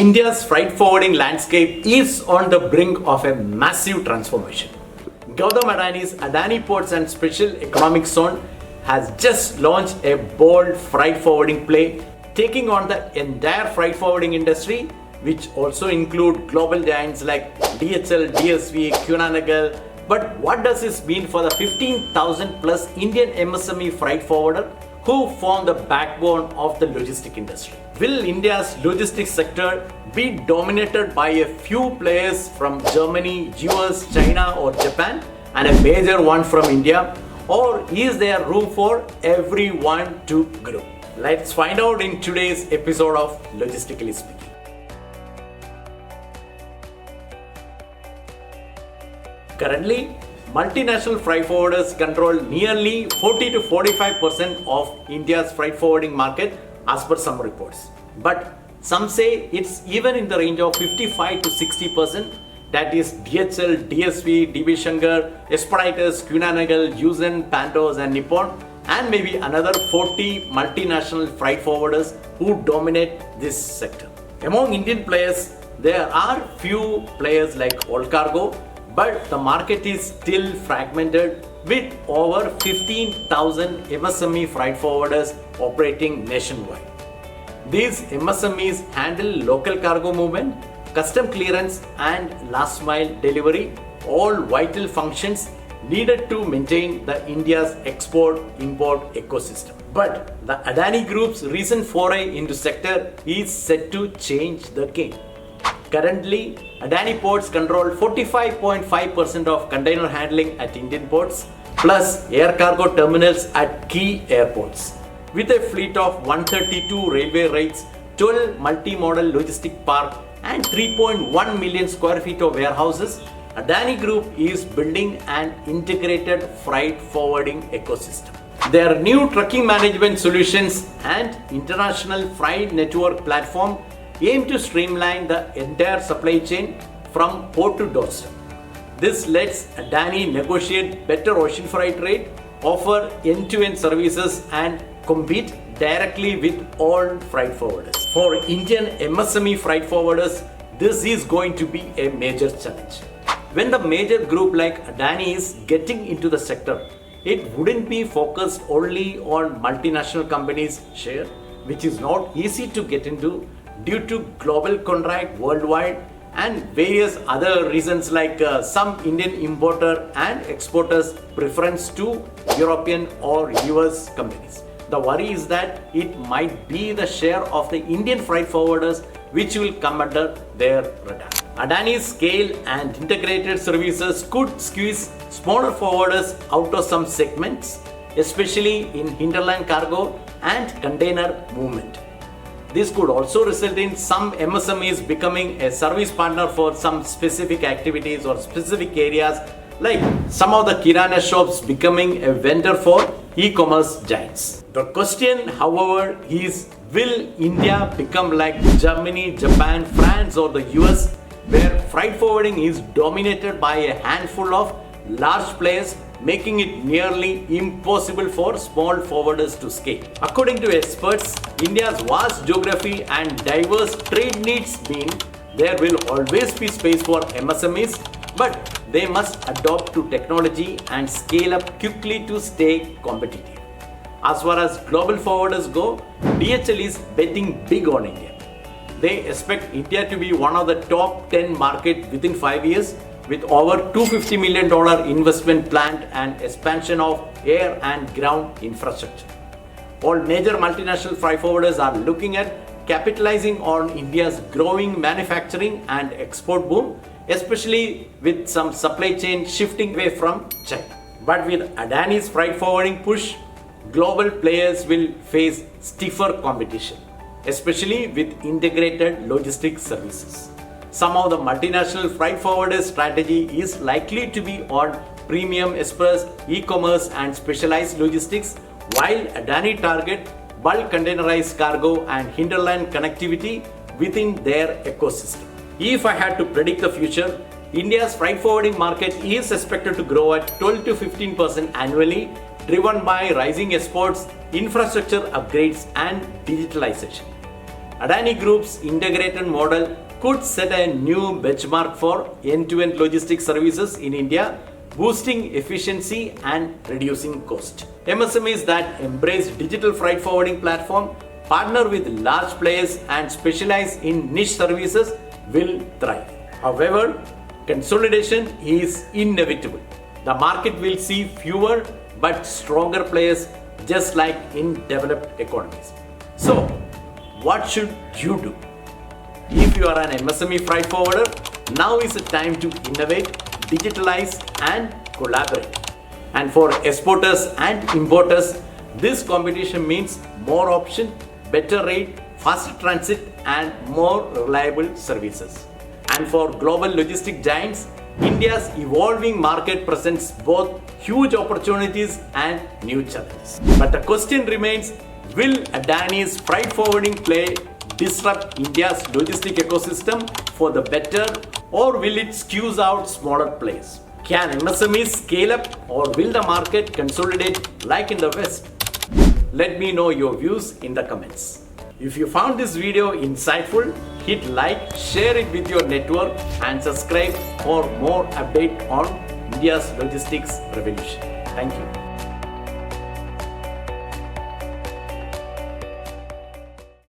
India's freight forwarding landscape is on the brink of a massive transformation. Gautam Adani's Adani Ports and Special Economic Zone has just launched a bold freight forwarding play, taking on the entire freight forwarding industry, which also include global giants like DHL, DSV, Cunanagle. But what does this mean for the 15,000 plus Indian MSME freight forwarder who form the backbone of the logistic industry? Will India's logistics sector be dominated by a few players from Germany, US, China or Japan and a major one from India? Or is there room for everyone to grow? Let's find out in today's episode of Logistically Speaking. Currently, multinational freight forwarders control nearly 40 to 45% of India's freight forwarding market as per some reports. But some say it's even in the range of 55 to 60%. That is DHL, DSV, DB Schenker, Expeditors, Cunanagle, Yusen, Pantos and Nippon, and maybe another 40 multinational freight forwarders who dominate this sector. Among Indian players, there are few players like All Cargo, but the market is still fragmented with over 15,000 MSME freight forwarders operating nationwide. These MSMEs handle local cargo movement, custom clearance and last mile delivery, all vital functions needed to maintain the India's export-import ecosystem. But the Adani Group's recent foray into sector is set to change the game. Currently, Adani Ports control 45.5% of container handling at Indian ports, plus air cargo terminals at key airports. With a fleet of 132 railway rakes, 12 multi-modal logistic park and 3.1 million square feet of warehouses, Adani Group is building an integrated freight forwarding ecosystem. Their new trucking management solutions and international freight network platform aim to streamline the entire supply chain from port to doorstep. This lets Adani negotiate better ocean freight rate, offer end-to-end services and compete directly with all freight forwarders. For Indian MSME freight forwarders, this is going to be a major challenge. When the major group like Adani is getting into the sector, it wouldn't be focused only on multinational companies' share, which is not easy to get into due to global contract worldwide and various other reasons like some Indian importer and exporters preference to European or US companies. The worry is that it might be the share of the Indian freight forwarders which will come under their radar. Adani's scale and integrated services could squeeze smaller forwarders out of some segments, especially in hinterland cargo and container movement. This could also result in some MSMEs becoming a service partner for some specific activities or specific areas, like some of the kirana shops becoming a vendor for e-commerce giants. The question, however, is will India become like Germany, Japan, France or the US, where freight forwarding is dominated by a handful of large players, making it nearly impossible for small forwarders to scale? According to experts, India's vast geography and diverse trade needs mean there will always be space for MSMEs, but they must adopt to technology and scale up quickly to stay competitive. As far as global forwarders go, DHL is betting big on India. They expect India to be one of the top 10 markets within 5 years, with over $250 million investment planned and expansion of air and ground infrastructure. All major multinational freight forwarders are looking at capitalizing on India's growing manufacturing and export boom, especially with some supply chain shifting away from China. But with Adani's freight forwarding push, global players will face stiffer competition, especially with integrated logistics services. Some of the multinational freight forwarders' strategy is likely to be on premium express, e-commerce and specialized logistics, while Adani target bulk containerized cargo and hinterland connectivity within their ecosystem. If I had to predict the future, India's freight forwarding market is expected to grow at 12 to 15% annually, driven by rising exports, infrastructure upgrades and digitalization. Adani Group's integrated model could set a new benchmark for end-to-end logistics services in India, boosting efficiency and reducing cost. MSMEs that embrace digital freight forwarding platform, partner with large players and specialize in niche services will thrive. However, consolidation is inevitable. The market will see fewer but stronger players, just like in developed economies. So, what should you do? If you are an MSME freight forwarder, now is the time to innovate, digitalize and collaborate. And for exporters and importers, this competition means more option, better rate, faster transit and more reliable services. And for global logistic giants, India's evolving market presents both huge opportunities and new challenges. But the question remains, will Adani's freight forwarding play disrupt India's logistic ecosystem for the better, or will it squeeze out smaller players? Can MSMEs scale up, or will the market consolidate like in the West? Let me know your views in the comments. If you found this video insightful, hit like, share it with your network and subscribe for more update on India's logistics revolution. Thank you.